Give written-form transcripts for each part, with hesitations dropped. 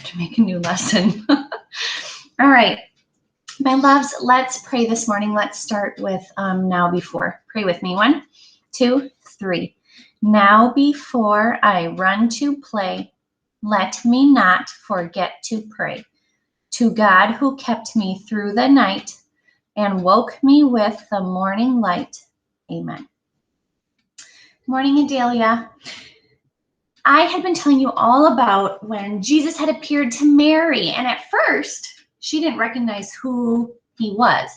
have to make a new lesson. All right. My loves, let's pray this morning. Let's start with now before. Pray with me. 1, 2, 3. Now before I run to play, let me not forget to pray. To God who kept me through the night and woke me with the morning light. Amen. Morning, Adelia. I had been telling you all about when Jesus had appeared to Mary, and at first she didn't recognize who he was.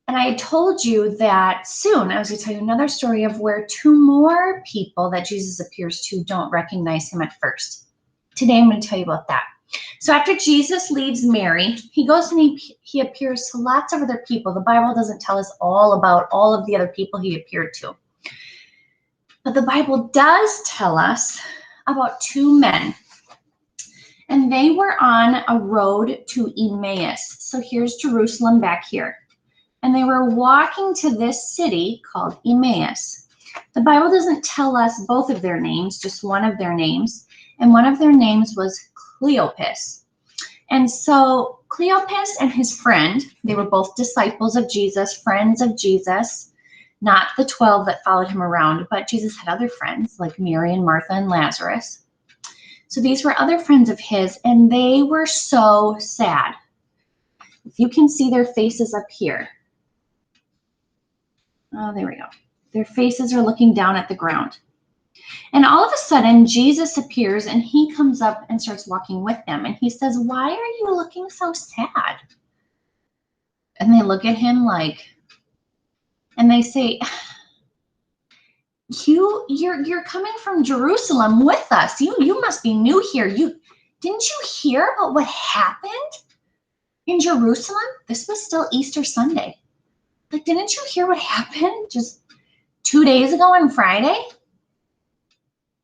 And I had told you that soon I was going to tell you another story of where 2 more people that Jesus appears to don't recognize him at first. Today I'm going to tell you about that. So after Jesus leaves Mary, he goes and he appears to lots of other people. The Bible doesn't tell us all about all of the other people he appeared to. But the Bible does tell us about 2 men. And they were on a road to Emmaus. So here's Jerusalem back here. And they were walking to this city called Emmaus. The Bible doesn't tell us both of their names, just one of their names. And one of their names was Cleopas. And so Cleopas and his friend, they were both disciples of Jesus, friends of Jesus. Not the 12 that followed him around, but Jesus had other friends like Mary and Martha and Lazarus. So these were other friends of his, and they were so sad. If you can see their faces up here. Oh, there we go. Their faces are looking down at the ground. And all of a sudden, Jesus appears, and he comes up and starts walking with them. And he says, "Why are you looking so sad?" And they look at him like, and they say, You're coming from Jerusalem with us. You must be new here. Didn't you hear about what happened in Jerusalem? This was still Easter Sunday. Like, didn't you hear what happened just 2 days ago on Friday?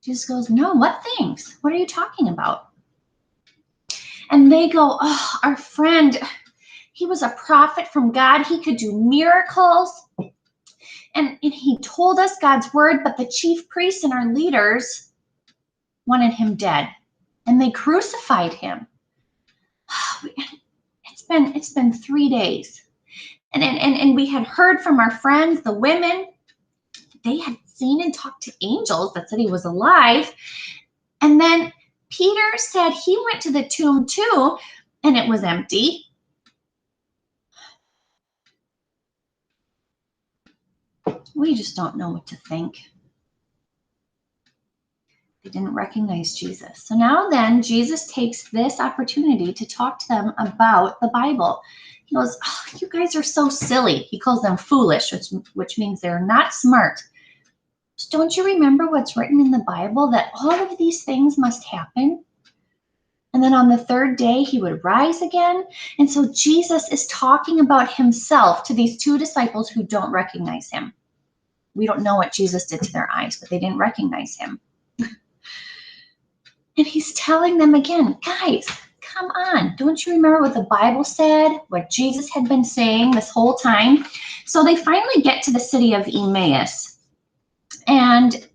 Jesus goes, "No, what things? What are you talking about?" And they go, "Oh, our friend, he was a prophet from God. He could do miracles. And he told us God's word, but the chief priests and our leaders wanted him dead. And they crucified him." It's been 3 days. And we had heard from our friends, the women. They had seen and talked to angels that said he was alive. And then Peter said he went to the tomb too, and it was empty. We just don't know what to think. They didn't recognize Jesus. So now then, Jesus takes this opportunity to talk to them about the Bible. He goes, "Oh, you guys are so silly." He calls them foolish, which means they're not smart. "Don't you remember what's written in the Bible, that all of these things must happen? And then on the 3rd day, he would rise again?" And so Jesus is talking about himself to these 2 disciples who don't recognize him. We don't know what Jesus did to their eyes, but they didn't recognize him. And he's telling them again, "Guys, come on. Don't you remember what the Bible said, what Jesus had been saying this whole time?" So they finally get to the city of Emmaus. And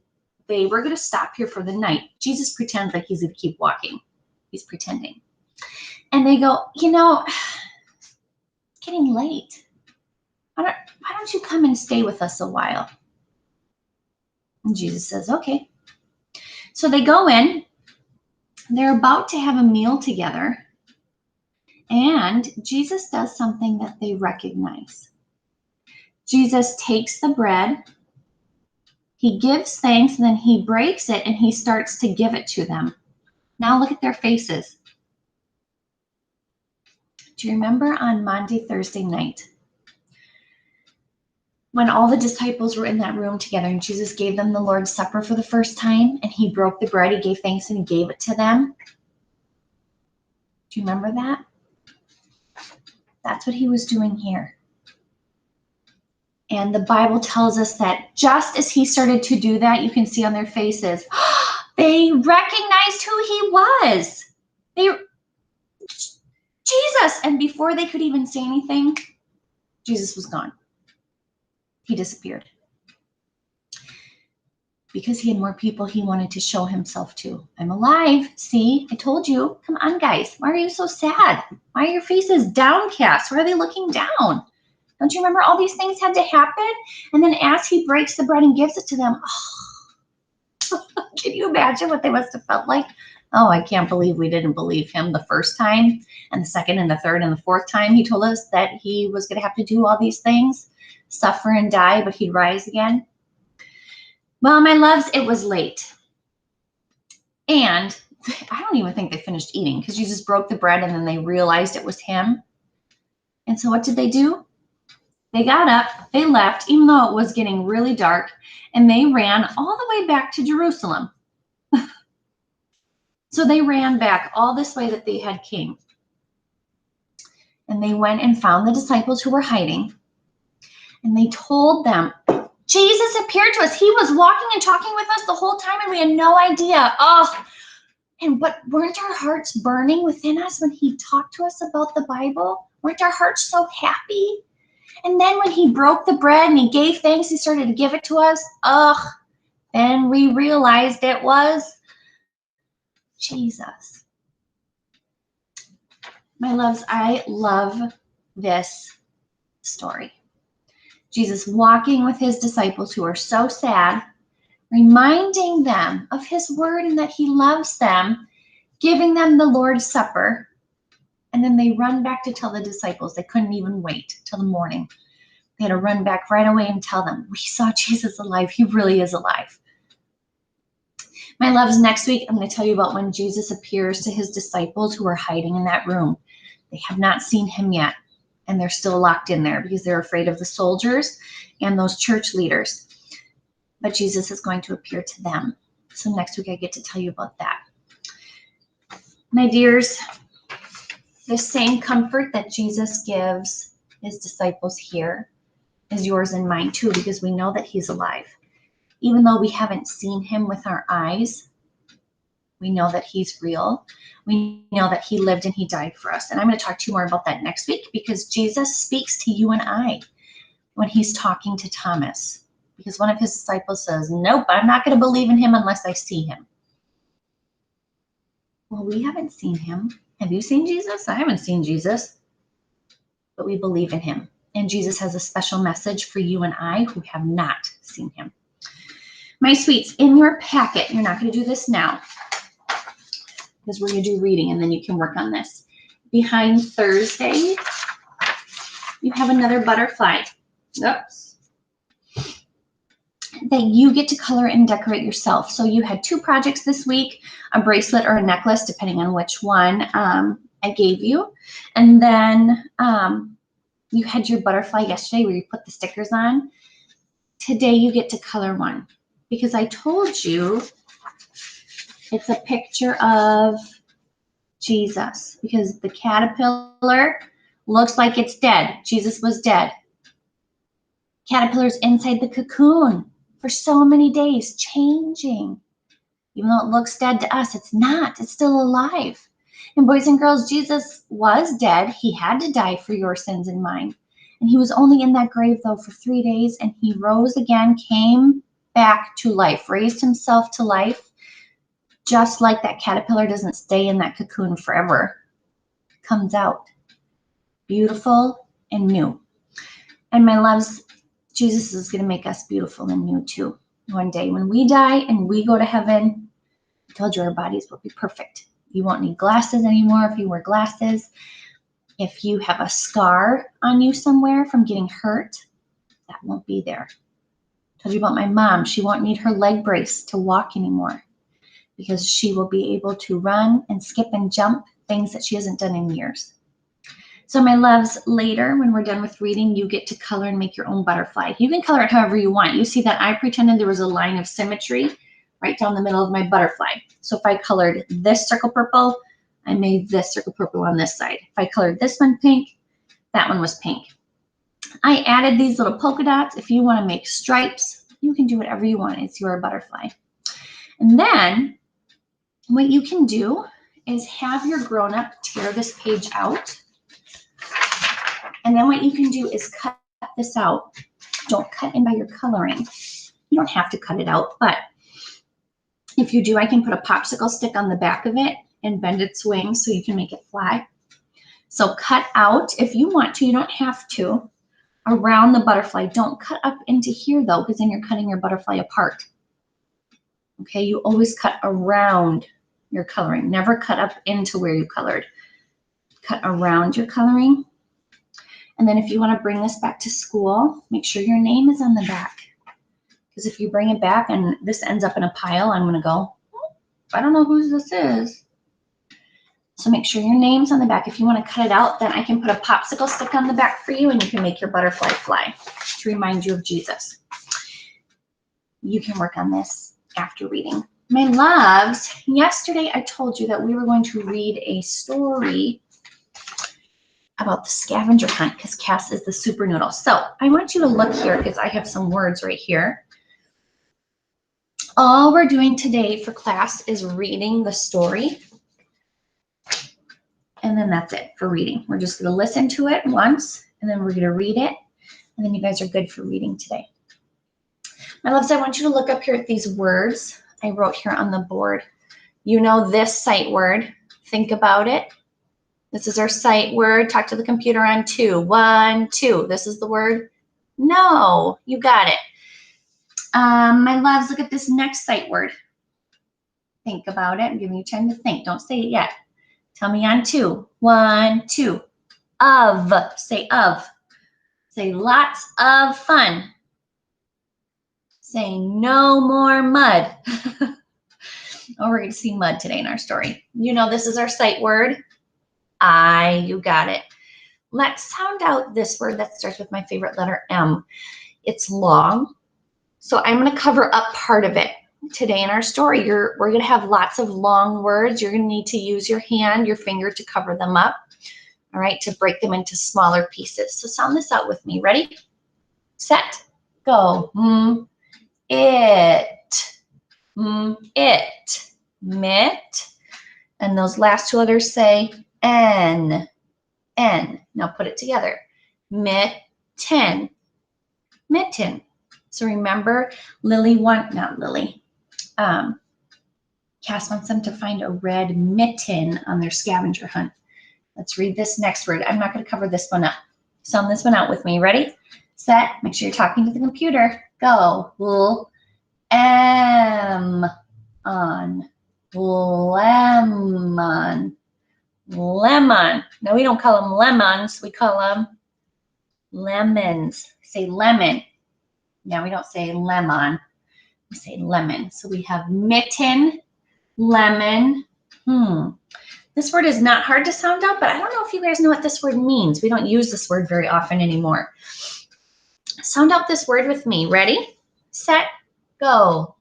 they were going to stop here for the night. Jesus pretends like he's going to keep walking. He's pretending. And they go, "It's getting late. Why don't you come and stay with us a while?" And Jesus says, "Okay." So they go in. They're about to have a meal together. And Jesus does something that they recognize. Jesus takes the bread. He gives thanks, and then he breaks it, and he starts to give it to them. Now look at their faces. Do you remember on Monday, Thursday night, when all the disciples were in that room together and Jesus gave them the Lord's Supper for the first time, and he broke the bread, he gave thanks, and he gave it to them? Do you remember that? That's what he was doing here. And the Bible tells us that just as he started to do that, you can see on their faces, they recognized who he was. Jesus! And before they could even say anything, Jesus was gone. He disappeared. because he had more people he wanted to show himself to. I'm alive. See, I told you. Come on, guys. Why are you so sad? Why are your faces downcast? Why are they looking down? Don't you remember all these things had to happen? And then as he breaks the bread and gives it to them, oh, can you imagine what they must have felt like? Oh, I can't believe we didn't believe him the first time and the second and the third and the fourth time he told us that he was going to have to do all these things, suffer and die, but he'd rise again. Well, my loves, it was late. And I don't even think they finished eating because Jesus broke the bread and then they realized it was him. And so what did they do? They got up, they left, even though it was getting really dark, and they ran all the way back to Jerusalem. So they ran back all this way that they had came. And they went and found the disciples who were hiding. And they told them, Jesus appeared to us. He was walking and talking with us the whole time and we had no idea. Oh, and what, weren't our hearts burning within us when he talked to us about the Bible? Weren't our hearts so happy? And then when he broke the bread and he gave thanks, he started to give it to us. Ugh, then we realized it was Jesus. My loves, I love this story. Jesus walking with his disciples who are so sad, reminding them of his word and that he loves them, giving them the Lord's Supper, and then they run back to tell the disciples. They couldn't even wait till the morning. They had to run back right away and tell them, we saw Jesus alive. He really is alive. My loves, next week, I'm going to tell you about when Jesus appears to his disciples who are hiding in that room. They have not seen him yet. And they're still locked in there because they're afraid of the soldiers and those church leaders. But Jesus is going to appear to them. So next week I get to tell you about that. My dears, the same comfort that Jesus gives his disciples here is yours and mine too, because we know that he's alive. Even though we haven't seen him with our eyes, we know that he's real. We know that he lived and he died for us. And I'm going to talk to you more about that next week because Jesus speaks to you and I when he's talking to Thomas. Because one of his disciples says, nope, I'm not going to believe in him unless I see him. Well, we haven't seen him. Have you seen Jesus? I haven't seen Jesus. But we believe in him. And Jesus has a special message for you and I who have not seen him. My sweets, in your packet, you're not going to do this now, because we're going to do reading and then you can work on this. Behind Thursday, you have another butterfly. Oops. That you get to color and decorate yourself. So you had 2 projects this week, a bracelet or a necklace, depending on which one I gave you. And then you had your butterfly yesterday where you put the stickers on. Today you get to color one because I told you it's a picture of Jesus because the caterpillar looks like it's dead. Jesus was dead. Caterpillar's inside the cocoon for so many days, changing. Even though it looks dead to us, it's not. It's still alive. And boys and girls, Jesus was dead. He had to die for your sins and mine. And he was only in that grave, though, for 3 days. And he rose again, came back to life, raised himself to life. Just like that caterpillar doesn't stay in that cocoon forever. It comes out beautiful and new. And my loves, Jesus is going to make us beautiful and new too. One day when we die and we go to heaven, I told you our bodies will be perfect. You won't need glasses anymore if you wear glasses. If you have a scar on you somewhere from getting hurt, that won't be there. I told you about my mom. She won't need her leg brace to walk anymore because she will be able to run and skip and jump, things that she hasn't done in years. So my loves, later when we're done with reading, you get to color and make your own butterfly. You can color it however you want. You see that I pretended there was a line of symmetry right down the middle of my butterfly. So if I colored this circle purple, I made this circle purple on this side. If I colored this one pink, that one was pink. I added these little polka dots. If you want to make stripes, you can do whatever you want. It's your butterfly. And then what you can do is have your grown-up tear this page out. And then what you can do is cut this out. Don't cut in by your coloring. You don't have to cut it out, but If you do, I can put a popsicle stick on the back of it and bend its wings so you can make it fly. So cut out, if you want to, you don't have to, around the butterfly. Don't cut up into here though, because then you're cutting your butterfly apart. Okay, you always cut around your coloring. Never cut up into where you colored. Cut around your coloring. And then if you want to bring this back to school, make sure your name is on the back. Because if you bring it back and this ends up in a pile, I'm going to go, I don't know whose this is. So make sure your name's on the back. If you want to cut it out, then I can put a popsicle stick on the back for you and you can make your butterfly fly to remind you of Jesus. You can work on this after reading. My loves, yesterday I told you that we were going to read a story about the scavenger hunt because Cass is the super noodle. So I want you to look here because I have some words right here. All we're doing today for class is reading the story. And then that's it for reading. We're just going to listen to it once, and then we're going to read it, and then you guys are good for reading today. My loves, I want you to look up here at these words I wrote here on the board. You know this sight word. Think about it. This is our sight word. Talk to the computer on 2. 1, 2. This is the word. No, you got it. My loves, look at this next sight word. Think about it. I'm giving you time to think. Don't say it yet. Tell me on 2. 1, 2. Of. Say of. Say lots of fun. Say no more mud. Oh, we're going to see mud today in our story. You know this is our sight word. You got it. Let's sound out this word that starts with my favorite letter, M. It's long, so I'm going to cover up part of it. Today in our story, we're going to have lots of long words. You're going to need to use your hand, your finger to cover them up, all right, to break them into smaller pieces. So sound this out with me. Ready? Set. Go. It. It. Mit. And those last 2 letters say N. N. Now put it together. Mitten. Mitten. So remember, Cass wants them to find a red mitten on their scavenger hunt. Let's read this next word. I'm not going to cover this one up. Sound this one out with me. Ready? Set. Make sure you're talking to the computer. Go. M on. Lemon. Lemon. No, we don't call them lemons. We call them lemons. Say lemon. Now we don't say lemon. We say lemon. So we have mitten, lemon. This word is not hard to sound out, but I don't know if you guys know what this word means. We don't use this word very often anymore. Sound out this word with me. Ready? Set. Go.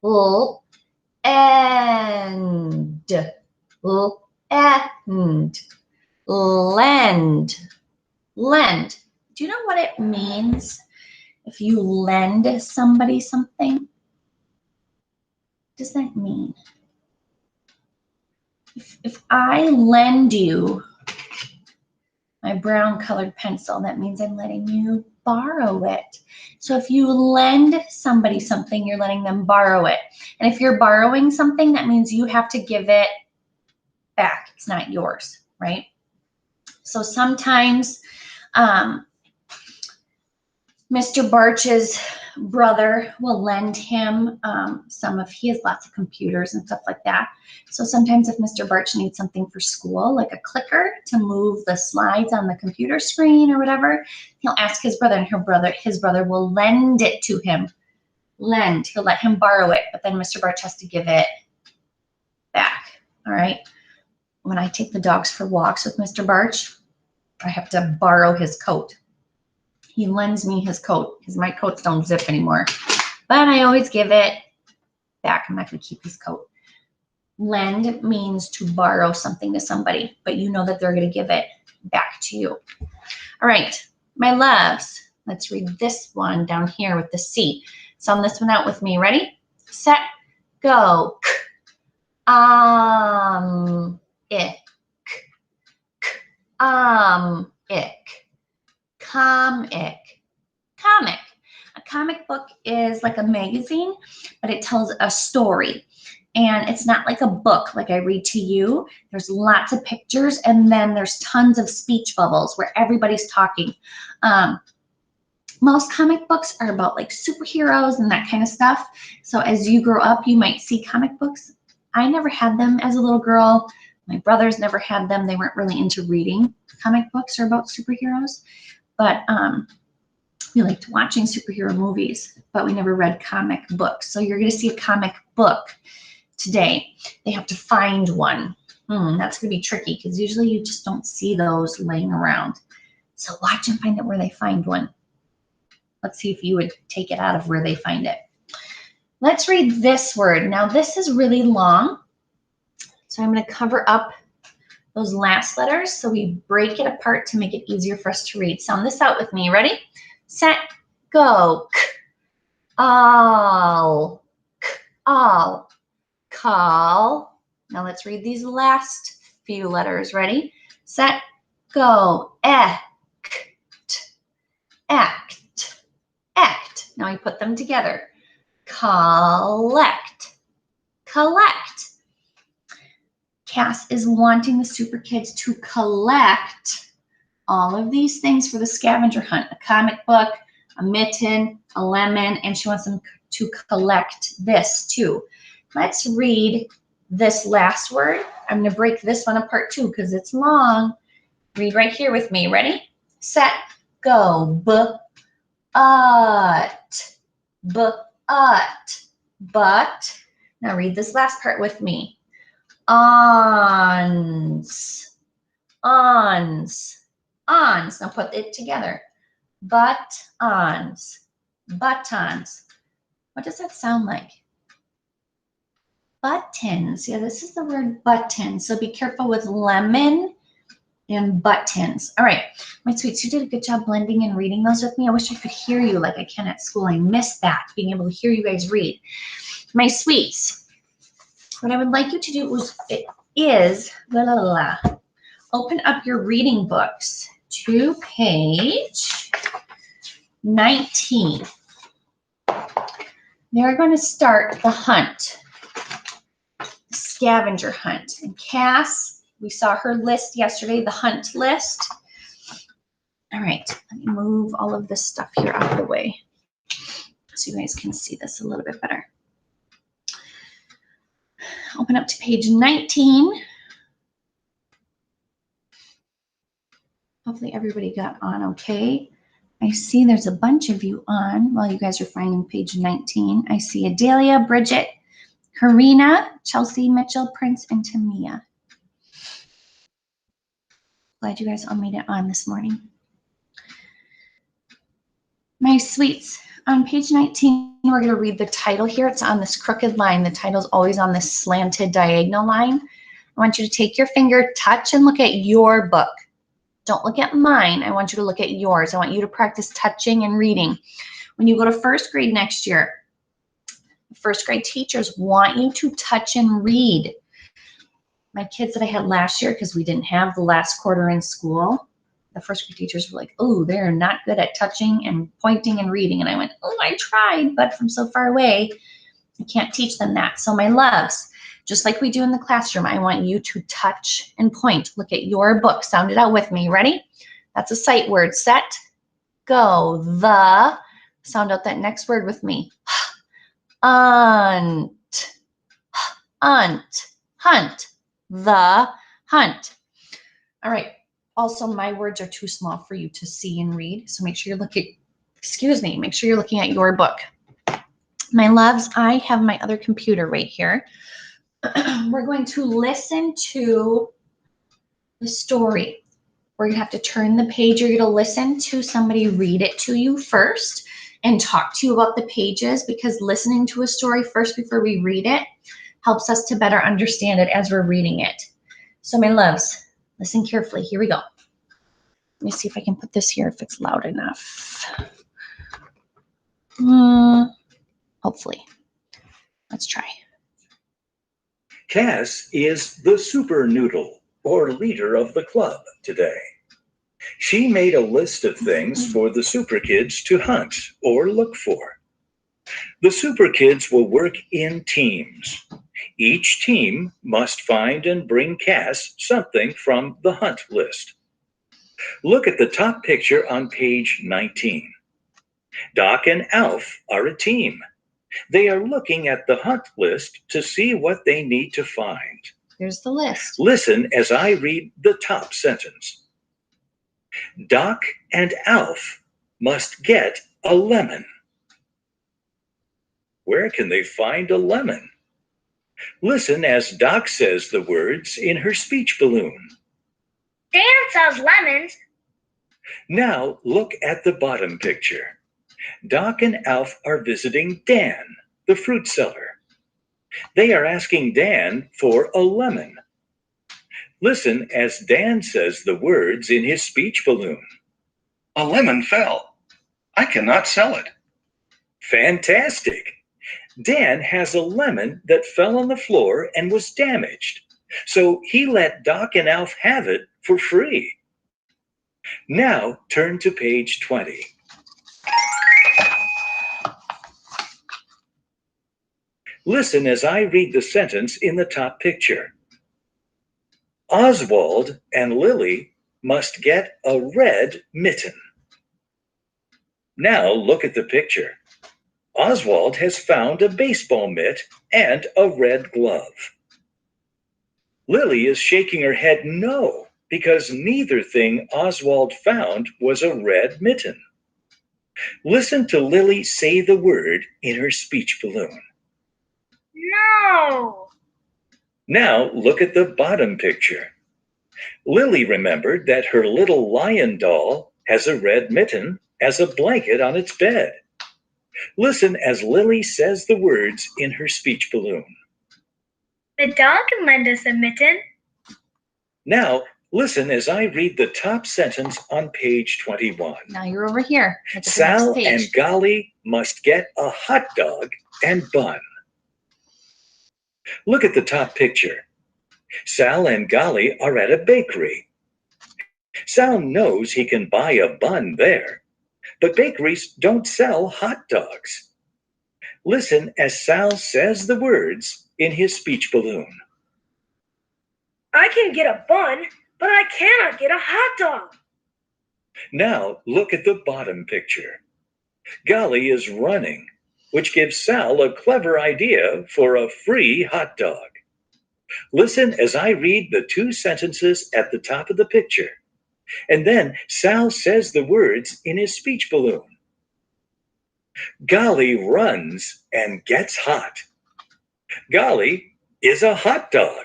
End. End. Lend. Lend. Do you know what it means if you lend somebody something? What does that mean? If I lend you my brown colored pencil, that means I'm letting you borrow it. So if you lend somebody something, you're letting them borrow it. And if you're borrowing something, that means you have to give it back. It's not yours, right? So sometimes Mr. Barch's brother will lend him he has lots of computers and stuff like that. So sometimes if Mr. Barch needs something for school, like a clicker to move the slides on the computer screen or whatever, he'll ask his brother, and his brother will lend it to him. Lend. He'll let him borrow it, but then Mr. Barch has to give it back. All right. When I take the dogs for walks with Mr. Barch, I have to borrow his coat. He lends me his coat because my coats don't zip anymore. But I always give it back. I'm not going to keep his coat. Lend means to borrow something to somebody, but you know that they're going to give it back to you. All right, my loves, let's read this one down here with the C. Sound this one out with me. Ready? Set. Go. Ik. Ik. Comic. Comic. A comic book is like a magazine, but it tells a story. And it's not like a book like I read to you. There's lots of pictures, and then there's tons of speech bubbles where everybody's talking. Most comic books are about like superheroes and that kind of stuff. So as you grow up, you might see comic books. I never had them as a little girl. My brothers never had them. They weren't really into reading comic books or about superheroes. But we liked watching superhero movies, but we never read comic books. So you're going to see a comic book today. They have to find one. That's going to be tricky because usually you just don't see those laying around. So watch and find out where they find one. Let's see if you would take it out of where they find it. Let's read this word. Now this is really long, so I'm going to cover up those last letters so we break it apart to make it easier for us to read. Sound this out with me. Ready? Set, go. K, all, k, all, call. Now let's read these last few letters. Ready? Set, go. Act, act. Act. Now we put them together. Collect. Collect. Cass is wanting the super kids to collect all of these things for the scavenger hunt. A comic book, a mitten, a lemon, and she wants them to collect this too. Let's read this last word. I'm going to break this one apart too because it's long. Read right here with me. Ready? Set, go. But. Now read this last part with me. Ons. Now put it together. Buttons. Buttons. What does that sound like? Buttons. Yeah, this is the word buttons. So be careful with lemon and buttons. All right, my sweets, you did a good job blending and reading those with me. I wish I could hear you like I can at school. I miss that, being able to hear you guys read. My sweets, what I would like you to do is open up your reading books to page 19. They're going to start the hunt, the scavenger hunt. And Cass, we saw her list yesterday, the hunt list. All right, let me move all of this stuff here out of the way so you guys can see this a little bit better. Open up to page 19. Hopefully everybody got on okay. I see there's a bunch of you on while you guys are finding page 19. I see Adelia, Bridget, Karina, Chelsea, Mitchell, Prince, and Tamia. Glad you guys all made it on this morning. My sweets, on page 19, we're going to read the title here. It's on this crooked line. The title's always on this slanted diagonal line. I want you to take your finger, touch, and look at your book. Don't look at mine. I want you to look at yours. I want you to practice touching and reading. When you go to first grade next year, first grade teachers want you to touch and read. My kids that I had last year, because we didn't have the last quarter in school, the first grade teachers were like, oh, they're not good at touching and pointing and reading. And I went, oh, I tried, but from so far away, I can't teach them that. So my loves, just like we do in the classroom, I want you to touch and point. Look at your book. Sound it out with me. Ready? That's a sight word. Set, go. The. Sound out that next word with me. Hunt. Hunt. The hunt. All right. Also, my words are too small for you to see and read. So make sure you're looking, make sure you're looking at your book. My loves, I have my other computer right here. We're going to listen to the story. We're going to have to turn the page. You're going to listen to somebody read it to you first and talk to you about the pages, because listening to a story first before we read it helps us to better understand it as we're reading it. So my loves, listen carefully. Here we go. Let me see if I can put this here if it's loud enough. Hopefully. Let's try. Cass is the super noodle, or leader of the club today. She made a list of things for the super kids to hunt or look for. The super kids will work in teams. Each team must find and bring Cass something from the hunt list. Look at the top picture on page 19. Doc and Alf are a team. They are looking at the hunt list to see what they need to find. Here's the list. Listen as I read the top sentence. Doc and Alf must get a lemon. Where can they find a lemon? Listen as Doc says the words in her speech balloon. Dan sells lemons. Now look at the bottom picture. Doc and Alf are visiting Dan, the fruit seller. They are asking Dan for a lemon. Listen as Dan says the words in his speech balloon. A lemon fell. I cannot sell it. Fantastic! Dan has a lemon that fell on the floor and was damaged, so he let Doc and Alf have it for free. Now turn to page 20. Listen as I read the sentence in the top picture. Oswald and Lily must get a red mitten. Now look at the picture. Oswald has found a baseball mitt and a red glove. Lily is shaking her head no, because neither thing Oswald found was a red mitten. Listen to Lily say the word in her speech balloon. No. Now look at the bottom picture. Lily remembered that her little lion doll has a red mitten as a blanket on its bed. Listen as Lily says the words in her speech balloon. The dog can lend us a mitten. Now listen as I read the top sentence on page 21. Now you're over here. Look at the Sal next and page. Golly must get a hot dog and bun. Look at the top picture. Sal and Golly are at a bakery. Sal knows he can buy a bun there, but bakeries don't sell hot dogs. Listen as Sal says the words in his speech balloon. I can get a bun, but I cannot get a hot dog. Now look at the bottom picture. Golly is running, which gives Sal a clever idea for a free hot dog. Listen as I read the two sentences at the top of the picture, and then Sal says the words in his speech balloon. Golly runs and gets hot. Golly is a hot dog.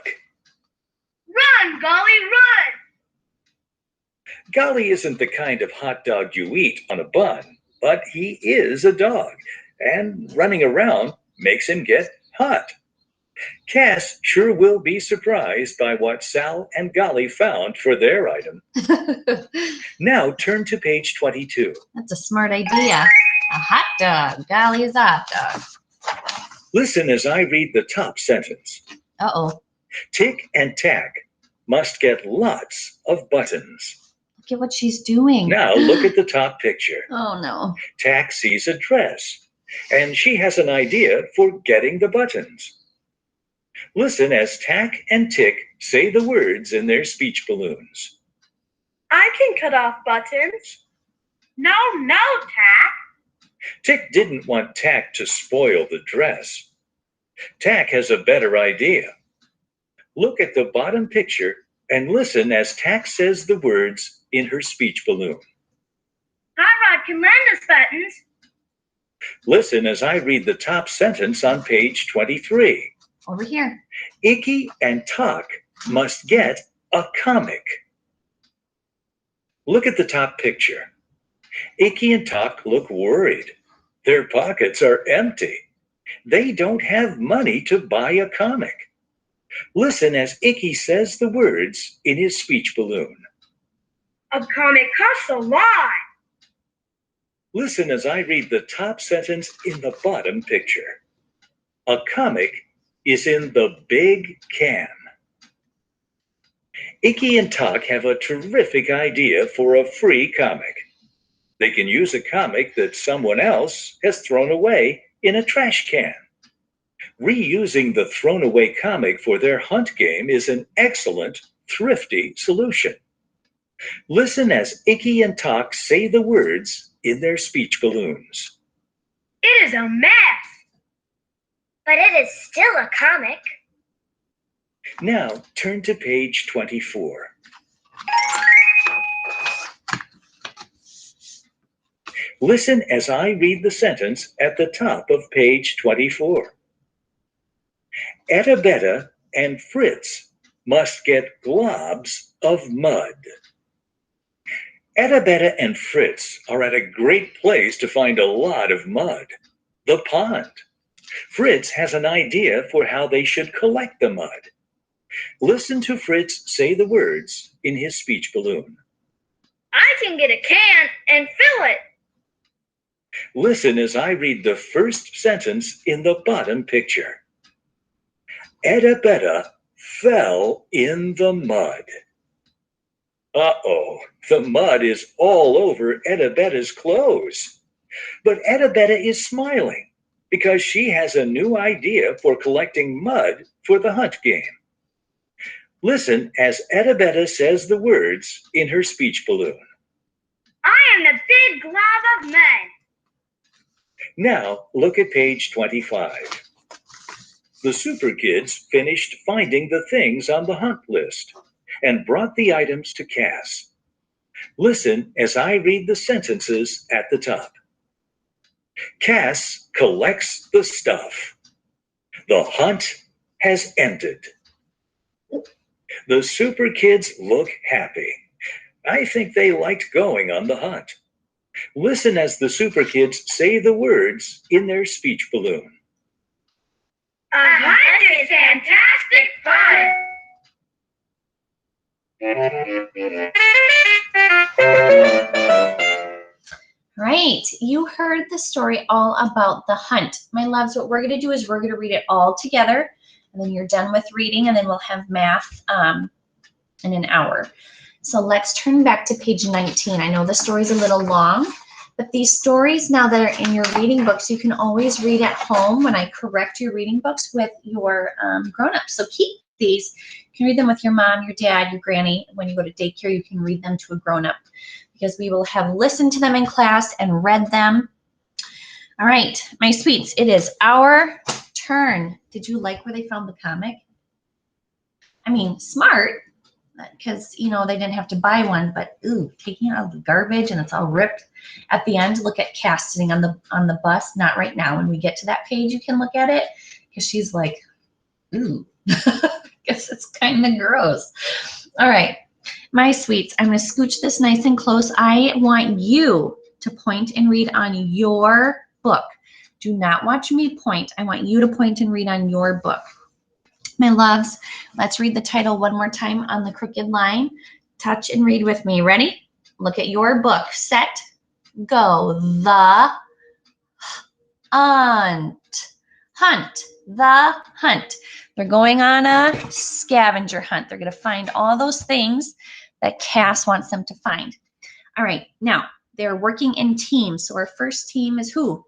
Run, Golly, run! Golly isn't the kind of hot dog you eat on a bun, but he is a dog, and running around makes him get hot. Cass sure will be surprised by what Sal and Golly found for their item. Now turn to page 22. That's a smart idea. A hot dog. Golly is a hot dog. Listen as I read the top sentence. Uh-oh. Tick and Tack must get lots of buttons. Look at what she's doing. Now look at the top picture. Oh, no. Tack sees a dress, and she has an idea for getting the buttons. Listen as Tack and Tick say the words in their speech balloons. I can cut off buttons. No, Tack. Tick didn't want Tack to spoil the dress. Tack has a better idea. Look at the bottom picture and listen as Tack says the words in her speech balloon. Hot Rod can lend us buttons. Listen as I read the top sentence on page 23. Over here. Icky and Tock must get a comic. Look at the top picture. Icky and Tock look worried. Their pockets are empty. They don't have money to buy a comic. Listen as Icky says the words in his speech balloon. A comic costs a lot. Listen as I read the top sentence in the bottom picture. A comic is in the big can. Icky and Tock have a terrific idea for a free comic. They can use a comic that someone else has thrown away in a trash can. Reusing the thrown away comic for their hunt game is an excellent, thrifty solution. Listen as Icky and Talk say the words in their speech balloons. It is a mess. But it is still a comic. Now turn to page 24. Listen as I read the sentence at the top of page 24. Etta Betta and Fritz must get globs of mud. Etta Betta and Fritz are at a great place to find a lot of mud, the pond. Fritz has an idea for how they should collect the mud. Listen to Fritz say the words in his speech balloon. I can get a can and fill it. Listen as I read the first sentence in the bottom picture. Etta Betta fell in the mud. Uh-oh, the mud is all over Etta Betta's clothes. But Etta Betta is smiling because she has a new idea for collecting mud for the hunt game. Listen as Etta Betta says the words in her speech balloon. I am the big glob of mud. Now look at page 25. The Super Kids finished finding the things on the hunt list and brought the items to Cass. Listen as I read the sentences at the top. Cass collects the stuff. The hunt has ended. The Super Kids look happy. I think they liked going on the hunt. Listen as the Super Kids say the words in their speech balloon. A hunt is fantastic fun. Right, you heard the story all about the hunt. My loves, what we're going to do is we're going to read it all together, and then you're done with reading, and then we'll have math in an hour. So let's turn back to page 19. I know the story's a little long, but these stories now that are in your reading books, you can always read at home when I correct your reading books with your grown-ups. So keep these. You can read them with your mom, your dad, your granny. When you go to daycare, you can read them to a grown-up because we will have listened to them in class and read them. All right, my sweets, it is our turn. Did you like where they found the comic? I mean, smart, because, you know, they didn't have to buy one, but ooh, taking out the garbage and it's all ripped. At the end, look at Cass sitting on the bus. Not right now. When we get to that page, you can look at it because she's like, ooh, guess it's kind of gross. All right, my sweets, I'm going to scooch this nice and close. I want you to point and read on your book. Do not watch me point. I want you to point and read on your book. My loves, let's read the title one more time on the crooked line. Touch and read with me. Ready? Look at your book. Set, go. The hunt. Hunt. The hunt. They're going on a scavenger hunt. They're going to find all those things that Cass wants them to find. All right. Now, they're working in teams. So our first team is who?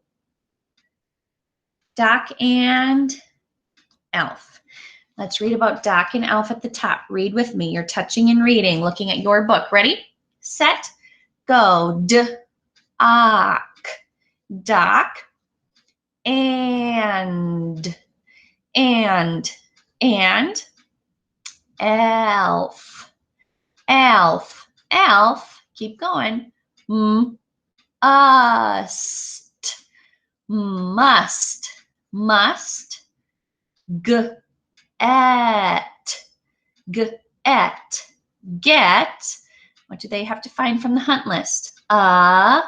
Doc and Elf. Let's read about Doc and Elf at the top. Read with me. You're touching and reading, looking at your book. Ready? Set, go. Doc, and elf, keep going. Must, get. What do they have to find from the hunt list? Lemon.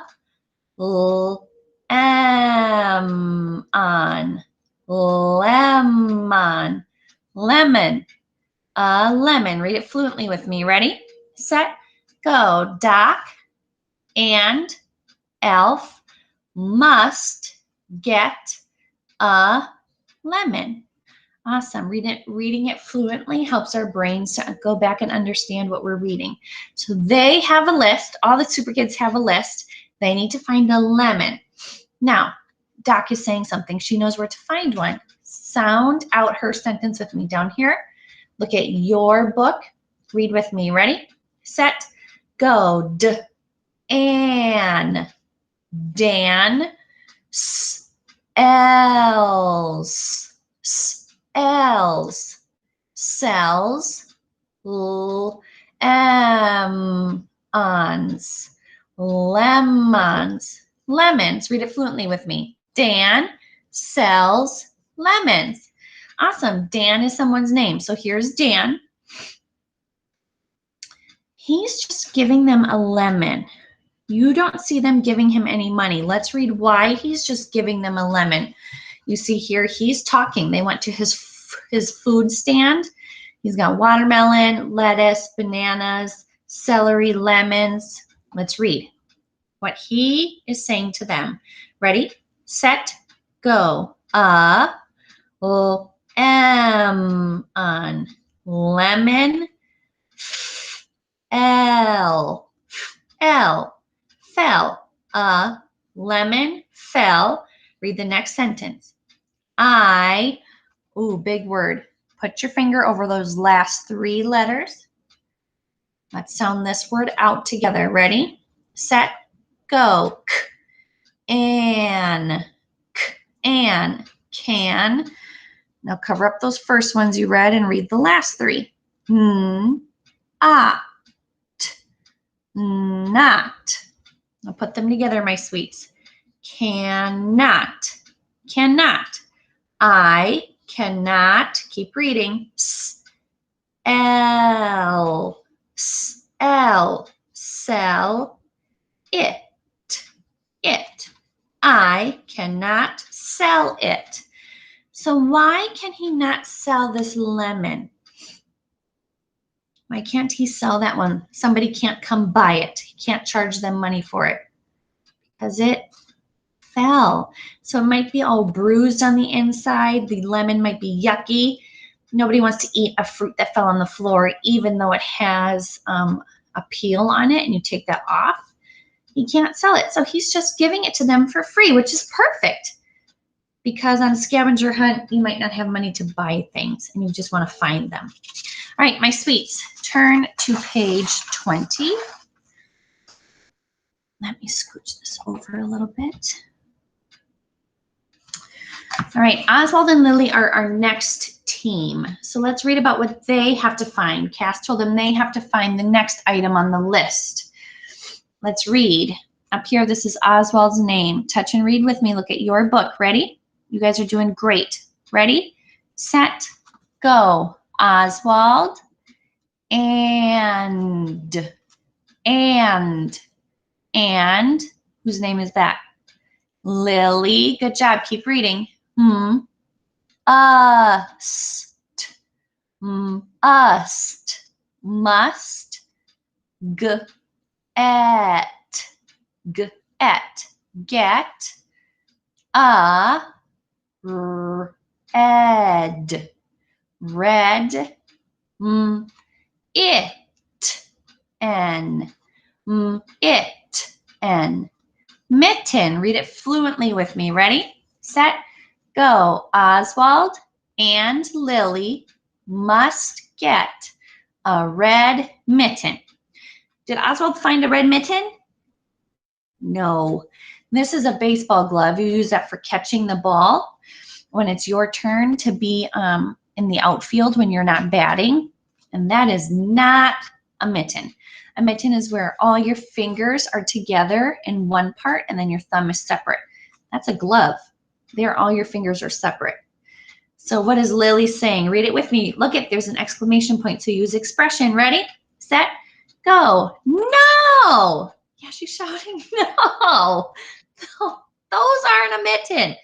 Lemon. Read it fluently with me. Ready? Set, go. Doc and Elf must get a lemon. Awesome. Reading it fluently helps our brains to go back and understand what we're reading. So they have a list. All the Super Kids have a list. They need to find a lemon. Now, Doc is saying something. She knows where to find one. sound out her sentence with me down here. Look at your book. Read with me. Ready, set, go. An, Dan, sells, sells, lemons. Read it fluently with me. Dan sells lemons. Awesome. Dan is someone's name. So here's Dan. He's just giving them a lemon. You don't see them giving him any money. Let's read why he's just giving them a lemon. You see here, he's talking. They went to his food stand. He's got watermelon, lettuce, bananas, celery, lemons. Let's read what he is saying to them. Ready, set, go. On lemon, fell. Lemon fell. Read the next sentence. Big word. Put your finger over those last 3 letters. Let's sound this word out together. Ready, set, go. Can. Now cover up those first ones you read and read the last 3. Not. Now put them together, my sweets. Cannot. I cannot. Keep reading. Sell it. I cannot sell it. So why can he not sell this lemon? Why can't he sell that one? Somebody can't come buy it. He can't charge them money for it because it fell. So it might be all bruised on the inside. The lemon might be yucky. Nobody wants to eat a fruit that fell on the floor, even though it has a peel on it, and you take that off. He can't sell it. So he's just giving it to them for free, which is perfect. Because on a scavenger hunt, you might not have money to buy things, and you just want to find them. All right, my sweets, turn to page 20. Let me scooch this over a little bit. All right, Oswald and Lily are our next team. So let's read about what they have to find. Cass told them they have to find the next item on the list. Let's read. Up here, this is Oswald's name. Touch and read with me. Look at your book. Ready? You guys are doing great. Ready, set, go. Oswald and whose name is that? Lily. Good job. Keep reading. Must, get, a, red, it, mitten. Read it fluently with me. Ready, set, go. Oswald and Lily must get a red mitten. Did Oswald find a red mitten? No. This is a baseball glove. You use that for catching the ball when it's your turn to be in the outfield when you're not batting. And that is not a mitten. A mitten is where all your fingers are together in one part and then your thumb is separate. That's a glove. There, all your fingers are separate. So what is Lily saying? Read it with me. Look, there's an exclamation point. So use expression. Ready, set, go. No. Yeah, she's shouting no. Those aren't a mitten.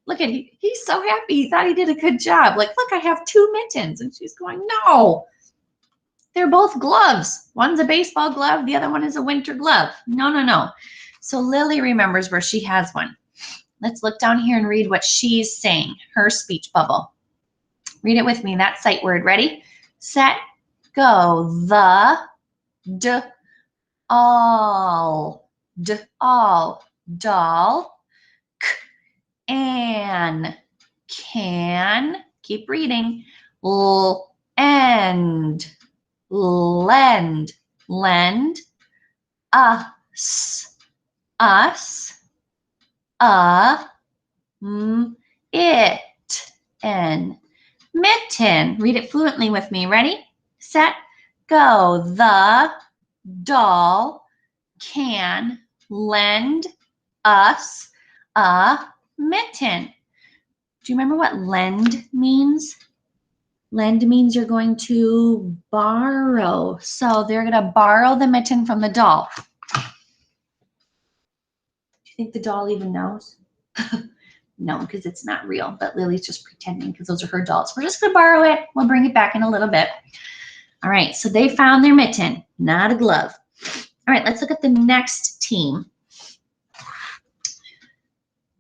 Look at he's so happy. He thought he did a good job. Like, look, I have 2 mittens. And she's going, no. They're both gloves. One's a baseball glove. The other one is a winter glove. No. So Lily remembers where she has one. Let's look down here and read what she's saying, her speech bubble. Read it with me, that sight word. Ready, set, go. The, all, doll, k, an, can, keep reading, lend, lend, lend, us, it, and mitten. Read it fluently with me. Ready, set, go. The doll can lend us a mitten. Do you remember what lend means? Lend means you're going to borrow. So they're going to borrow the mitten from the doll. Do you think the doll even knows? No, because it's not real, but Lily's just pretending because those are her dolls. We're just going to borrow it. We'll bring it back in a little bit. All right, so they found their mitten, not a glove. All right, let's look at the next team.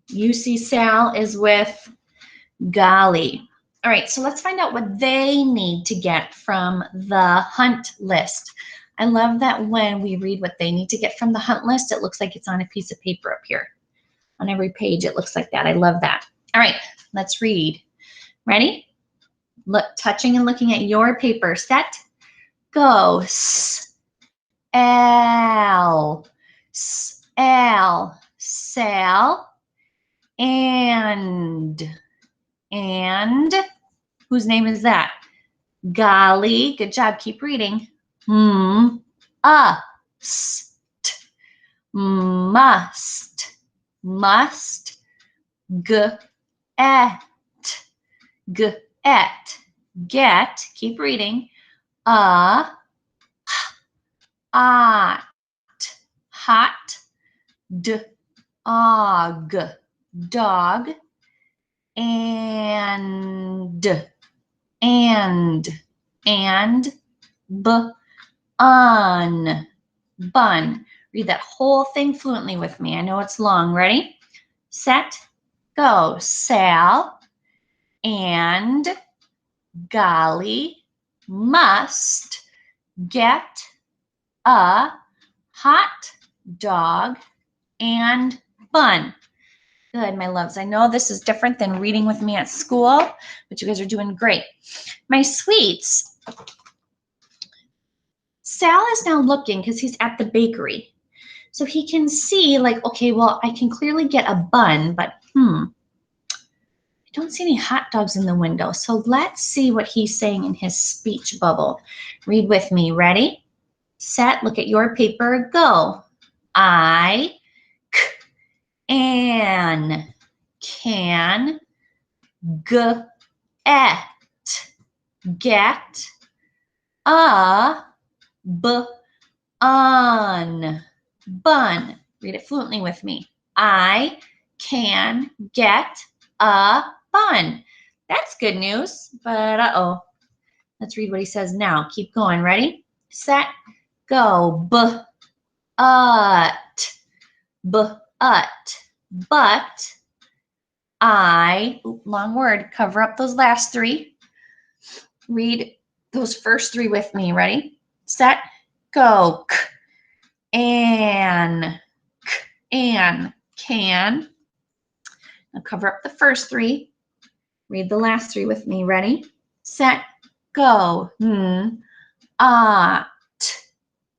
You see Sal is with Golly. All right, so let's find out what they need to get from the hunt list. I love that when we read what they need to get from the hunt list, it looks like it's on a piece of paper up here. On every page, it looks like that. I love that. All right, let's read. Ready? Look, touching and looking at your paper. Set, go. Sal, sal, and whose name is that? Golly. Good job. Keep reading. Must, get, keep reading, ought, hot, dog, and bun. Read that whole thing fluently with me. I know it's long. Ready? Set, go. Sal and Golly must get a hot dog and bun. Good, my loves. I know this is different than reading with me at school, but you guys are doing great. My sweets, Sal is now looking because he's at the bakery. So he can see like, okay, well, I can clearly get a bun, but I don't see any hot dogs in the window. So let's see what he's saying in his speech bubble. Read with me. Ready? Set, look at your paper, go. I can get a bun. Read it fluently with me. I can get a bun. That's good news, but uh-oh. Let's read what he says now. Keep going. Ready? Set, go. But, I, long word, cover up those last three. Read those first three with me. Ready? Set, go. Can. Now cover up the first three. Read the last three with me. Ready? Set, go. Ought.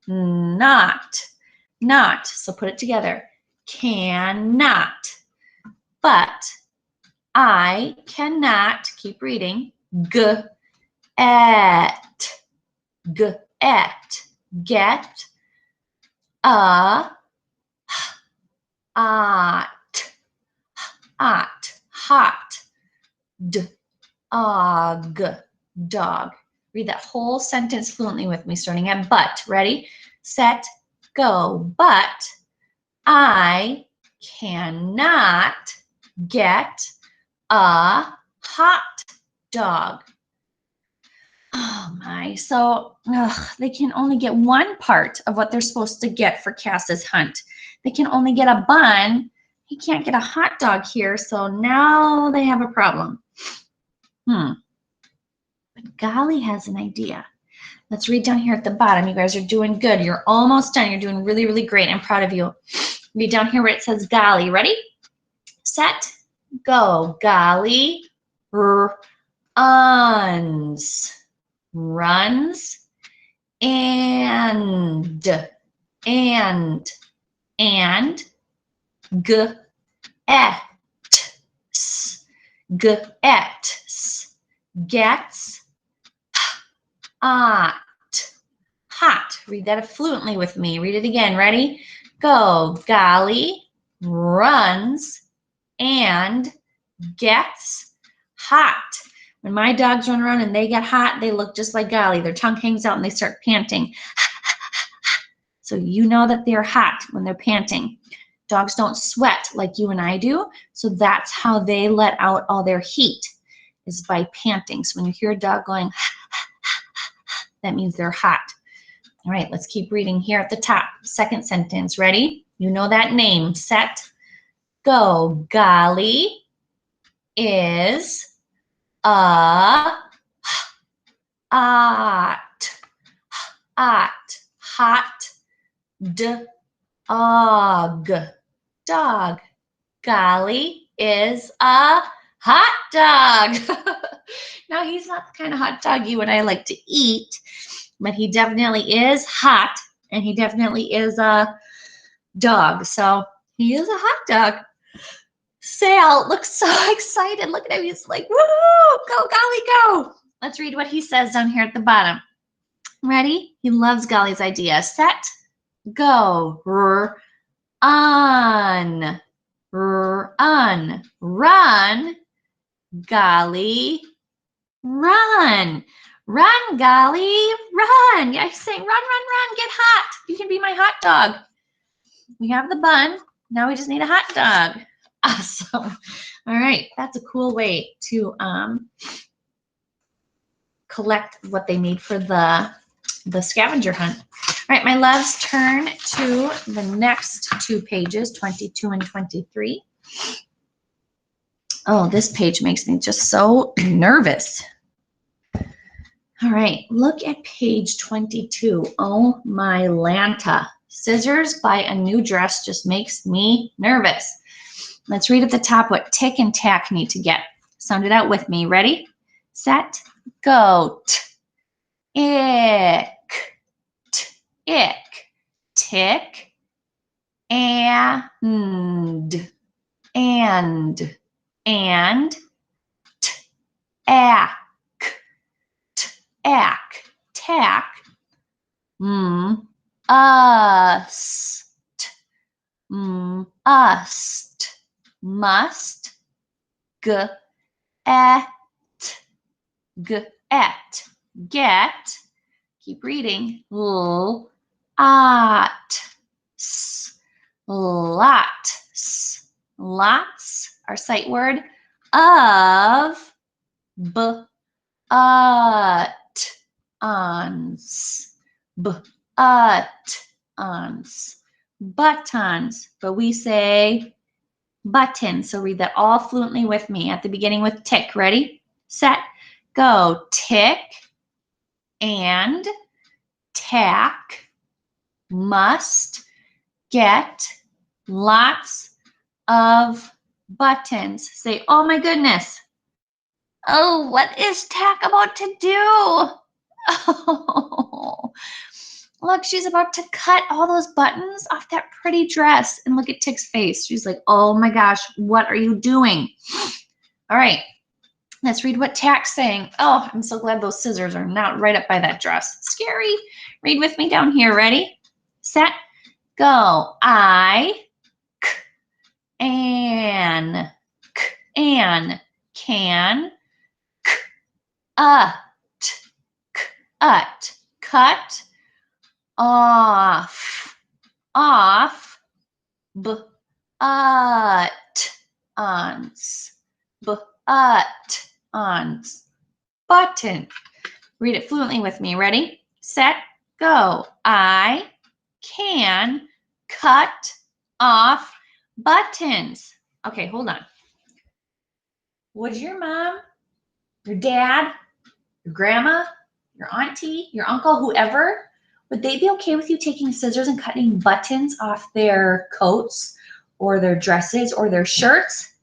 Not. So put it together. Cannot. But I cannot, keep reading, get a hot dog. Read that whole sentence fluently with me, starting at but. Ready? Set, go. But I cannot get a hot dog. Oh my, so they can only get one part of what they're supposed to get for Cass's hunt. They can only get a bun. He can't get a hot dog here, so now they have a problem. But Golly has an idea. Let's read down here at the bottom. You guys are doing good. You're almost done. You're doing really, really great. I'm proud of you. Read down here where it says Golly. Ready? Set, go. Golly Runs. Runs. And gets gets hot. Hot. Read that fluently with me. Read it again. Ready? Go. Golly runs and gets hot. When my dogs run around and they get hot, they look just like Golly. Their tongue hangs out and they start panting. So you know that they're hot when they're panting. Dogs don't sweat like you and I do, so that's how they let out all their heat, is by panting. So when you hear a dog going, that means they're hot. All right, let's keep reading here at the top. Second sentence, ready? You know that name. Set, go. Golly is a hot dog. Dog. Golly is a hot dog. Now, he's not the kind of hot dog you and I like to eat, but he definitely is hot, and he definitely is a dog. So he is a hot dog. Sal looks so excited. Look at him. He's like, woo, go, Golly, go. Let's read what he says down here at the bottom. Ready? He loves Golly's idea. Set, go. Run. Run. Run. Golly. Run. Run, Golly. Run. Yeah, he's saying, run, run, run. Get hot. You can be my hot dog. We have the bun. Now we just need a hot dog. Awesome. All right. That's a cool way to collect what they need for the scavenger hunt. All right, my loves, turn to the next two pages, 22 and 23. Oh, this page makes me just so nervous. All right, look at page 22. Oh my Lanta. Scissors by a new dress just makes me nervous. Let's read at the top what tick and tack need to get. Sound it out with me. Ready? Set, go. Ick. Ick. Tick. And. Ack. Ack. Tack. Us. Ust. Must. At. Get. Keep reading. Lot. Lots. Our sight word. Of. Buttons. Buttons. But we say buttons. So read that all fluently with me. At the beginning with tick. Ready? Set. Go. Tick and tack must get lots of buttons. Say, oh my goodness. Oh, what is tack about to do? Oh, look, she's about to cut all those buttons off that pretty dress. And look at Tick's face. She's like, oh my gosh, what are you doing? All right. Let's read what tack's saying. Oh, I'm so glad those scissors are not right up by that dress. Scary. Read with me down here. Ready? Set. Go. I can cut off buttons. Button. Read it fluently with me. Ready? Set. Go. I can cut off buttons. Okay, hold on. Would your mom, your dad, your grandma, your auntie, your uncle, whoever, would they be okay with you taking scissors and cutting buttons off their coats or their dresses or their shirts?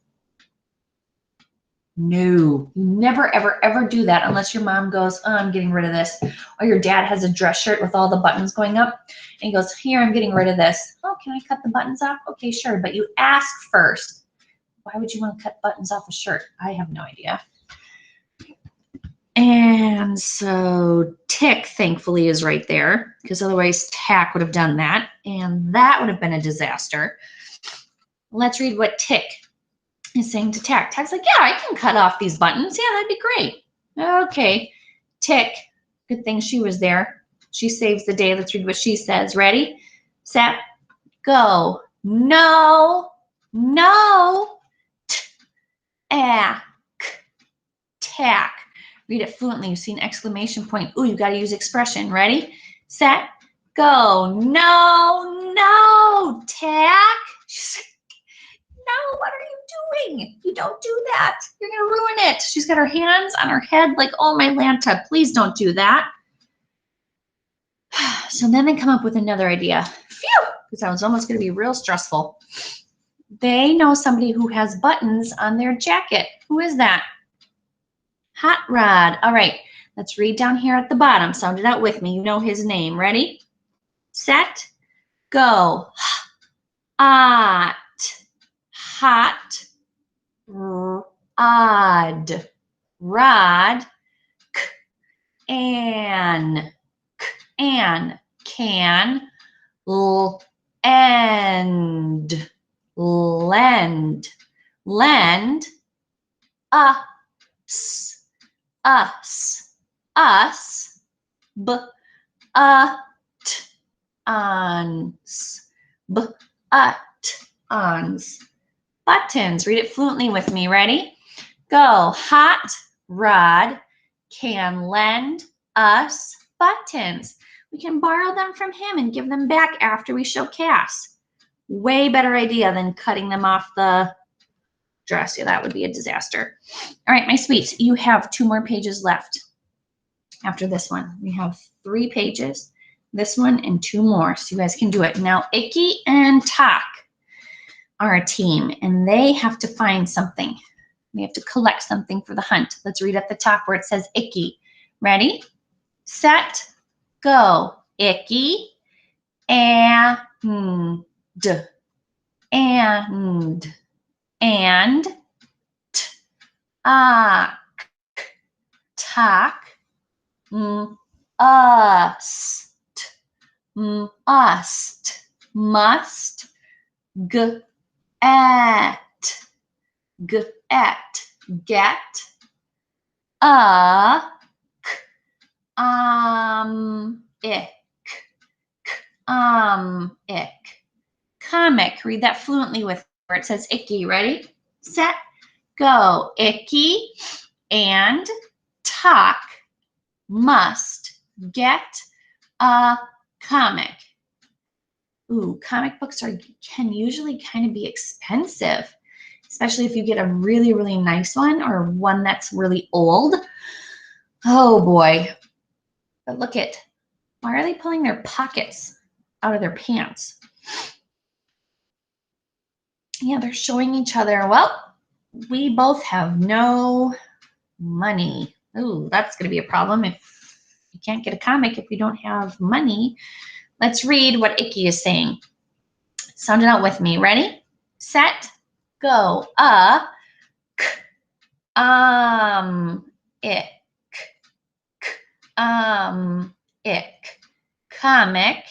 No, you never, ever, ever do that unless your mom goes, oh, I'm getting rid of this. Or your dad has a dress shirt with all the buttons going up and he goes, here, I'm getting rid of this. Oh, can I cut the buttons off? Okay, sure. But you ask first. Why would you want to cut buttons off a shirt? I have no idea. And so tick, thankfully, is right there because otherwise tack would have done that. And that would have been a disaster. Let's read what tick is saying to tack. Tack's like, yeah, I can cut off these buttons. Yeah, that'd be great. Okay. Tick. Good thing she was there. She saves the day. Let's read what she says. Ready, set, go. No, no, tack. Read it fluently. You see an exclamation point. Ooh, you got to use expression. Ready, set, go. No, no, tack. No, what are you doing? You don't do that. You're going to ruin it. She's got her hands on her head like, oh, my Lanta, please don't do that. So then they come up with another idea. Phew, because that was almost going to be real stressful. They know somebody who has buttons on their jacket. Who is that? Hot Rod. All right, let's read down here at the bottom. Sound it out with me. You know his name. Ready, set, go. Hot. Hot, odd, rod, can, can, end, lend, us, ons. Buttons. Read it fluently with me. Ready? Go. Hot rod can lend us buttons. We can borrow them from him and give them back after we show Cass. Way better idea than cutting them off the dress. Yeah, that would be a disaster. All right, my sweets, you have 2 more pages left after this one. We have 3 pages, this one and 2 more, so you guys can do it. Now, Icky and Tak are a team, and they have to find something. They have to collect something for the hunt. Let's read at the top where it says Icky. Ready, set, go. Icky and tak, must, get, ick, comic. Read that fluently with where it says icky. Ready, set, go. Icky and talk must get a comic. Ooh, comic books can usually kind of be expensive, especially if you get a really, really nice one or one that's really old. Oh boy. But look at, why are they pulling their pockets out of their pants? Yeah, they're showing each other, well, we both have no money. Ooh, that's going to be a problem if you can't get a comic if you don't have money. Let's read what Icky is saying. Sound it out with me. Ready, set, go. Ick, ick, comic,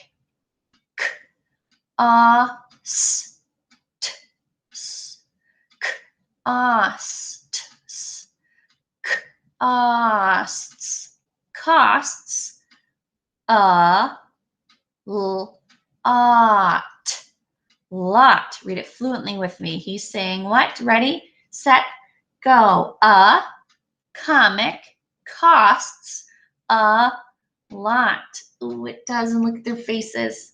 costs, lot. Read it fluently with me. He's saying what? Ready, set, go. A comic costs a lot. Ooh, it does. And look at their faces.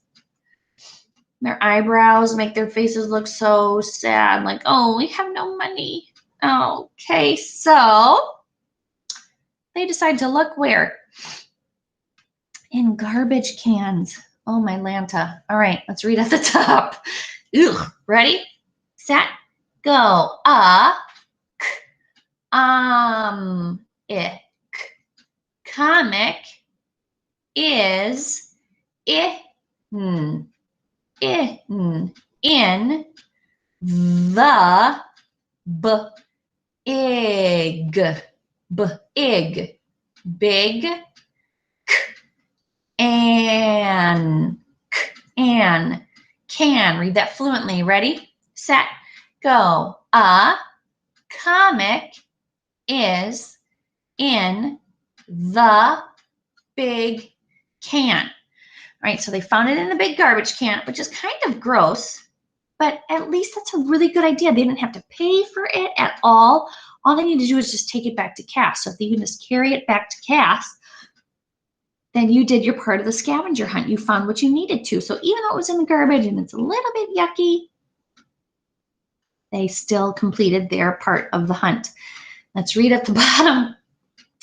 Their eyebrows make their faces look so sad. Like, oh, we have no money. Okay, so they decide to look where? In garbage cans. Oh, my Lanta. All right, let's read at the top. Ugh. Ready, set, go. ick. Comic is in the big, big, and can. Read that fluently. Ready, set, go. A comic is in the big can. All right, so they found it in the big garbage can, which is kind of gross, but at least that's a really good idea. They didn't have to pay for it at all. All they need to do is just take it back to Cass. So if they can just carry it back to Cass, then you did your part of the scavenger hunt. You found what you needed to. So even though it was in the garbage and it's a little bit yucky, they still completed their part of the hunt. Let's read at the bottom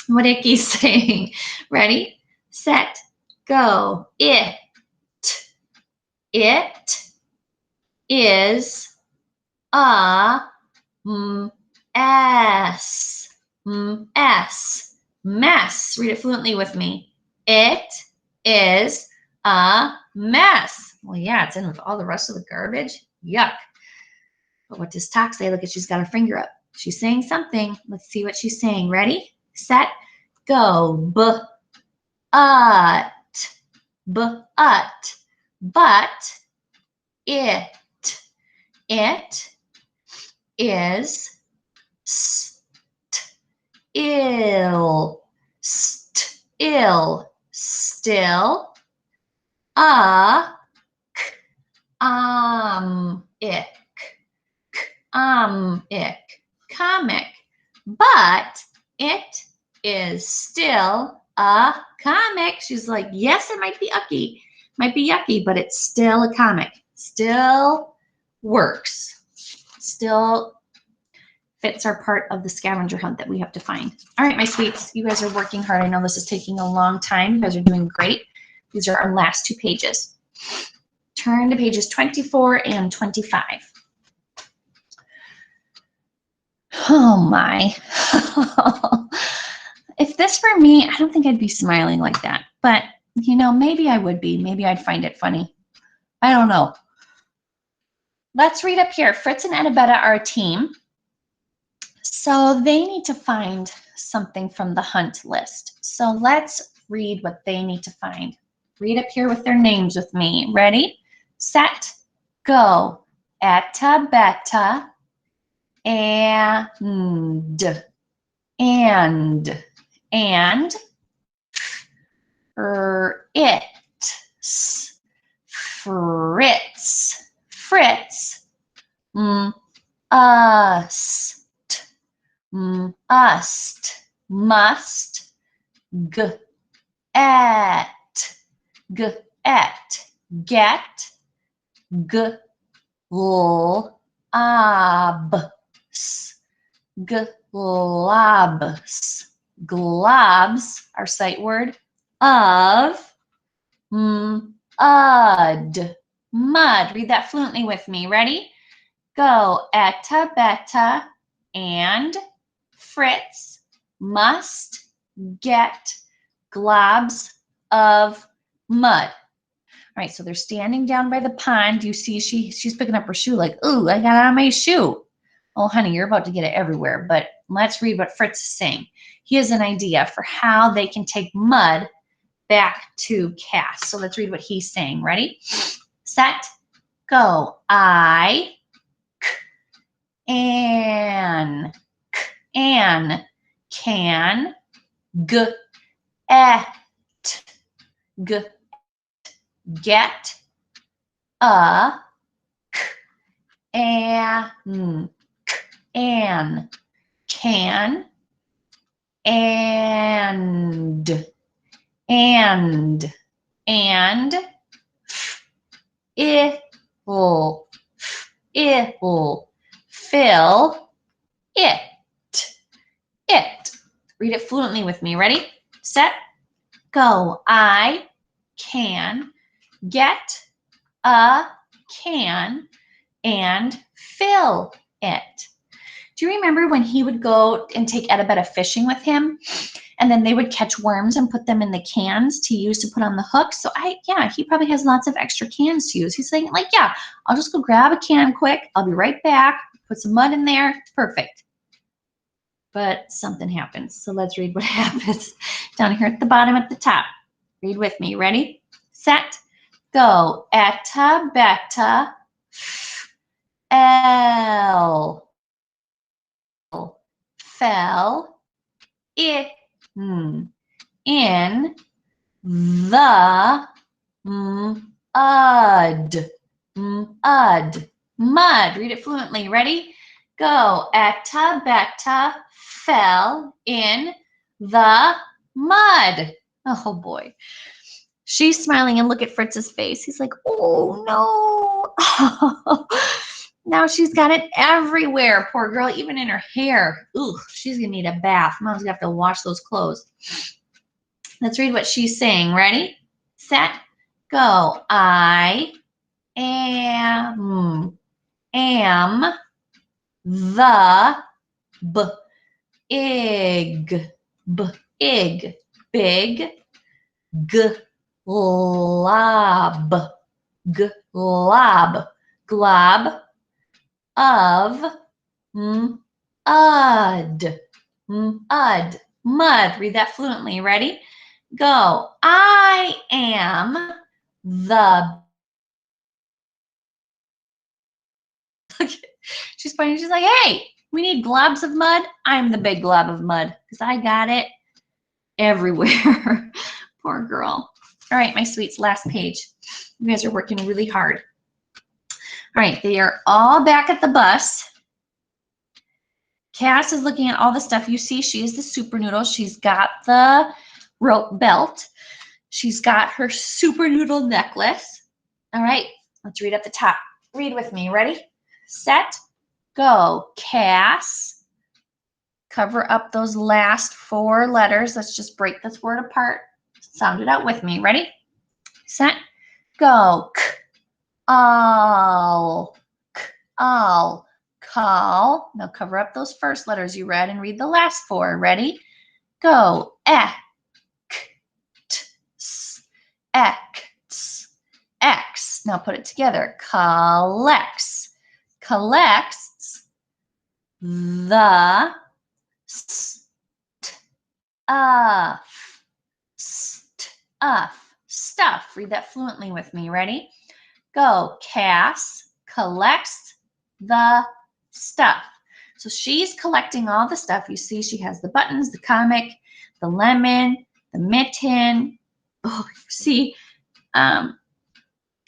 what Icky's saying. Ready, set, go. It is a mess. Read it fluently with me. It is a mess. Well, yeah, it's in with all the rest of the garbage. Yuck. But what does Tox say? Look, she's got her finger up. She's saying something. Let's see what she's saying. Ready, set, go. But it is still a comic, but it is still a comic. She's like, yes, it might be yucky, but it's still a comic. Still works. Still fits our part of the scavenger hunt that we have to find. All right, my sweets, you guys are working hard. I know this is taking a long time. You guys are doing great. These are our last 2 pages. Turn to pages 24 and 25. Oh my. If this were me, I don't think I'd be smiling like that. But, you know, maybe I would be. Maybe I'd find it funny. I don't know. Let's read up here. Fritz and Annabetta are a team. So they need to find something from the hunt list. So let's read what they need to find. Read up here with their names with me. Ready, set, go. Etta, betta, and it's Fritz, ust, must, at, get, globs, globs, our sight word, of, mud. Read that fluently with me. Ready? Go. Etta, betta, and Fritz must get globs of mud. All right, so they're standing down by the pond. You see she's picking up her shoe like, ooh, I got on my shoe. Oh, honey, you're about to get it everywhere. But let's read what Fritz is saying. He has an idea for how they can take mud back to Cass. So let's read what he's saying. Ready? Set, go. I can get a can and it'll fill it. Read it fluently with me. Ready, set, go. I can get a can and fill it. Do you remember when he would go and take Edabetta fishing with him? And then they would catch worms and put them in the cans to use to put on the hook. So yeah, he probably has lots of extra cans to use. He's saying like, yeah, I'll just go grab a can quick. I'll be right back. Put some mud in there. Perfect. But something happens. So let's read what happens down here at the bottom at the top. Read with me. Ready, set, go. Etta, betta, L. Fell, it, in, the, ud, mud. Read it fluently. Ready? Go. Etta, betta, fell in the mud. Oh boy. She's smiling and look at Fritz's face. He's like, oh no. Now she's got it everywhere. Poor girl, even in her hair. Ooh, she's gonna need a bath. Mom's gonna have to wash those clothes. Let's read what she's saying. Ready, set, go. I am the big, big, glob of mud. Read that fluently. Ready? Go. I am the. She's pointing. She's like, hey, we need globs of mud. I'm the big glob of mud because I got it everywhere. Poor girl. All right, my sweets, last page. You guys are working really hard. All right, they are all back at the bus. Cass is looking at all the stuff. You see, she is the super noodle. She's got the rope belt. She's got her super noodle necklace. All right, let's read at the top. Read with me. Ready, set, go. Cass. Cover up those last 4 letters. Let's just break this word apart. Sound it out with me. Ready, set, go. K, all, call. Now cover up those first letters you read and read the last 4. Ready? Go. X. Now put it together. Collects. Collects the stuff. Read that fluently with me. Ready? Go. Cass collects the stuff. So she's collecting all the stuff. You see she has the buttons, the comic, the lemon, the mitten. Oh, see,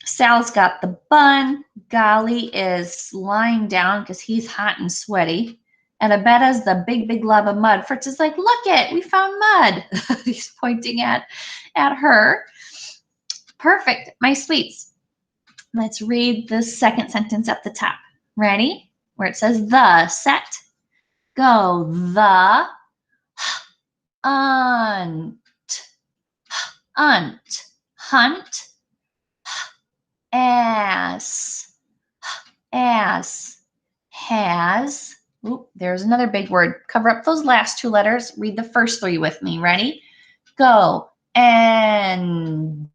Sal's got the bun. Golly is lying down because he's hot and sweaty. And Abetta's the big glob of mud. Fritz is like, look it, we found mud. He's pointing at her. Perfect, my sweets. Let's read the second sentence at the top. Ready? Where it says the, set, go. The hunt as has. Oop, there's another big word. Cover up those last 2 letters. Read the first 3 with me. Ready? Go. And.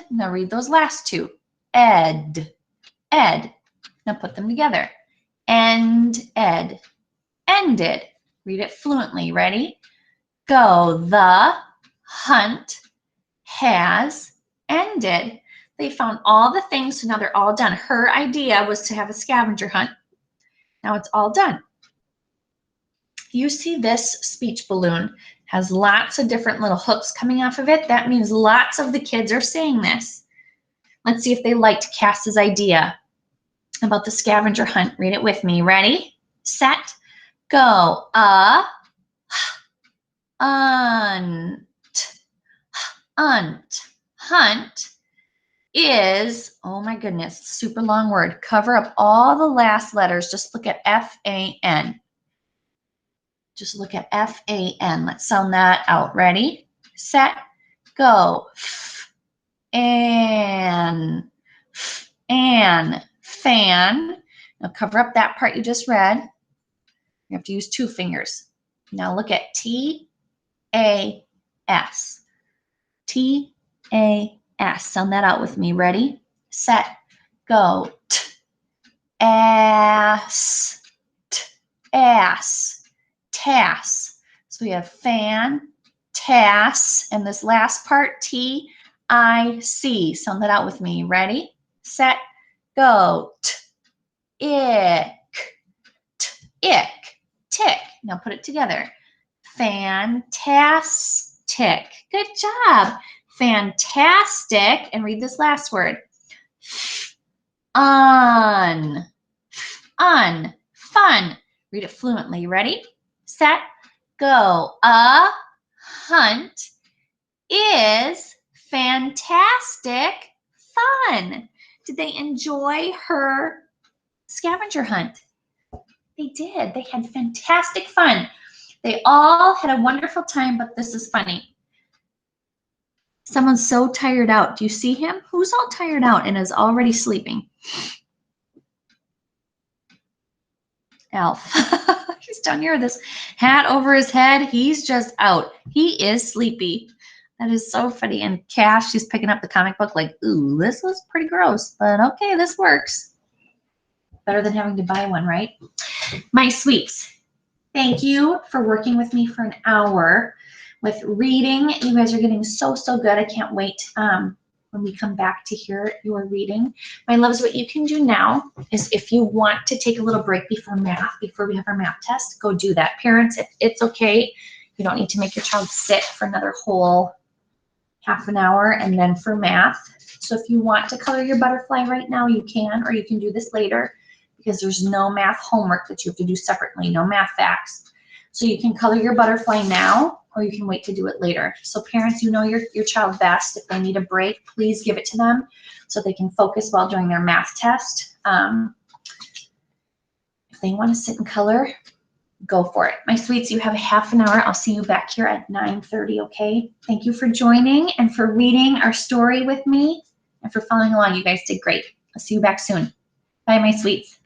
Now read those last 2. Ed. Now put them together. Ed. Ended. Read it fluently. Ready? Go. The hunt has ended. They found all the things, so now they're all done. Her idea was to have a scavenger hunt. Now it's all done. You see this speech balloon has lots of different little hooks coming off of it. That means lots of the kids are saying this. Let's see if they liked Cass's idea about the scavenger hunt. Read it with me. Ready, set, go. Hunt is, oh my goodness, super long word. Cover up all the last letters. Just look at F-A-N. Just look at F-A-N. Let's sound that out. Ready, set, go. Fan. Fan. Now cover up that part you just read. You have to use 2 fingers. Now look at T-A-S. T-A-S. Sound that out with me. Ready, set, go. T-ass. T-ass. Tass. So we have fan, tass, and this last part, T-I-C. Sound that out with me. Ready, set, go. T-ick. T-ick. Tick. Now put it together. Fantastic. Good job. Fantastic. And read this last word. Un. Un. Fun. Read it fluently. Ready, set, go. A hunt is fantastic fun. Did they enjoy her scavenger hunt? They did. They had fantastic fun. They all had a wonderful time, but this is funny. Someone's so tired out. Do you see him? Who's all tired out and is already sleeping? Elf. He's down here with this hat over his head. He's just out. He is sleepy. That is so funny. And Cash, she's picking up the comic book like, ooh, this was pretty gross, but okay, this works. Better than having to buy one, right? My sweets, thank you for working with me for an hour with reading. You guys are getting so good. I can't wait when we come back to hear your reading. My loves, what you can do now is if you want to take a little break before math, before we have our math test, go do that. Parents, it's okay. You don't need to make your child sit for another whole half an hour and then for math. So if you want to color your butterfly right now, you can, or you can do this later because there's no math homework that you have to do separately, no math facts. So you can color your butterfly now, or you can wait to do it later. So parents, you know your child best. If they need a break, please give it to them so they can focus well during their math test. If they want to sit and color, go for it. My sweets, you have a half an hour. I'll see you back here at 9:30, okay? Thank you for joining and for reading our story with me and for following along. You guys did great. I'll see you back soon. Bye, my sweets.